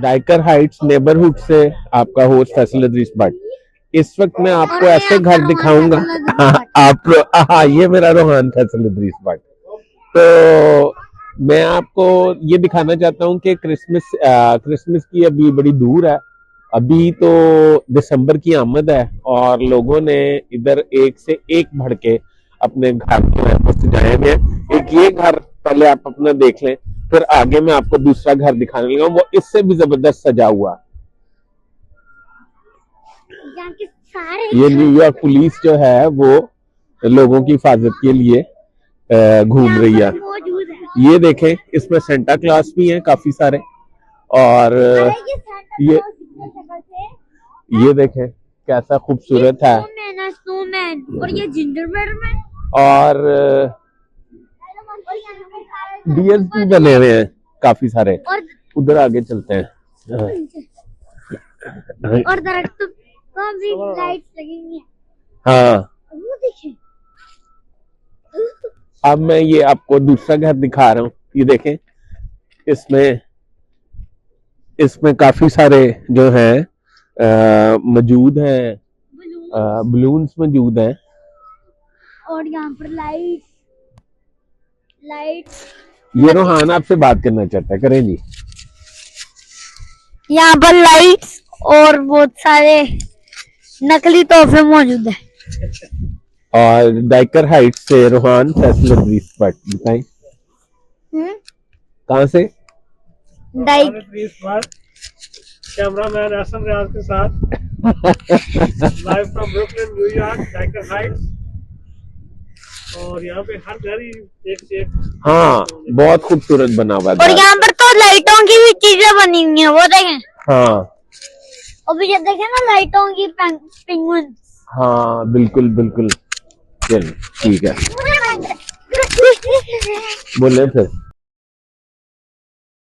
डाइकर Heights neighbourhood से आपका host Faisal Idris Bhatt. इस वक्त मैं आपको ऐसे घर दिखाऊंगा। हाँ, ये मेरा रोहान फैसल इदरीस भट्ट। तो मैं आपको ये दिखाना चाहता हूँ कि क्रिसमस की अभी बड़ी दूर है। अभी तो दिसंबर की आमद है और लोगों ने इधर एक से एक बढ़ के अपने घर जो है वो सजाए हुए हैं। एक ये घर पहले आप अपना देख लें, फिर आगे मैं आपको दूसरा घर दिखाने लगा, वो इससे भी जबरदस्त सजा हुआ। ये न्यूयॉर्क पुलिस जो है वो लोगों की हिफाजत के लिए घूम रही है। ये देखें, इसमें सेंटा क्लॉस भी हैं काफी सारे। और ये देखें कैसा खूबसूरत है। और ये जिंजरब्रेड मैन और डियर्स भी बने हुए हैं काफी सारे। उधर आगे चलते हैं। और दरख्त पर भी लाइट्स लगी हुई हैं। हाँ, वो देखिए। अब मैं ये आपको दूसरा घर दिखा रहा हूँ। ये देखें, इसमें काफी सारे जो हैं मौजूद हैं, बलून्स मौजूद हैं। और यहाँ पर लाइट्स ये रोहान आपसे बात करना चाहता है, करें जी। यहाँ पर लाइट्स और बहुत सारे नकली तोहफे मौजूद है। और डाइकर हाइट से रोहान फैसल इदरीस भट्ट, बताएं कहाँ से? कैमरामैन एहसन रियाज के साथ live from Brooklyn New York, Dyker Heights. और यहाँ पे हर घर ही एक से एक। हाँ, बहुत खूबसूरत बना हुआ है। और यहाँ पर तो लाइटों की भी चीजें बनी हुई हैं, वो देखें। हाँ, अभी ये देखें ना, लाइटों की पेंगुइन। हाँ, बिल्कुल बिल्कुल। चलिए ठीक है, बोले फिर।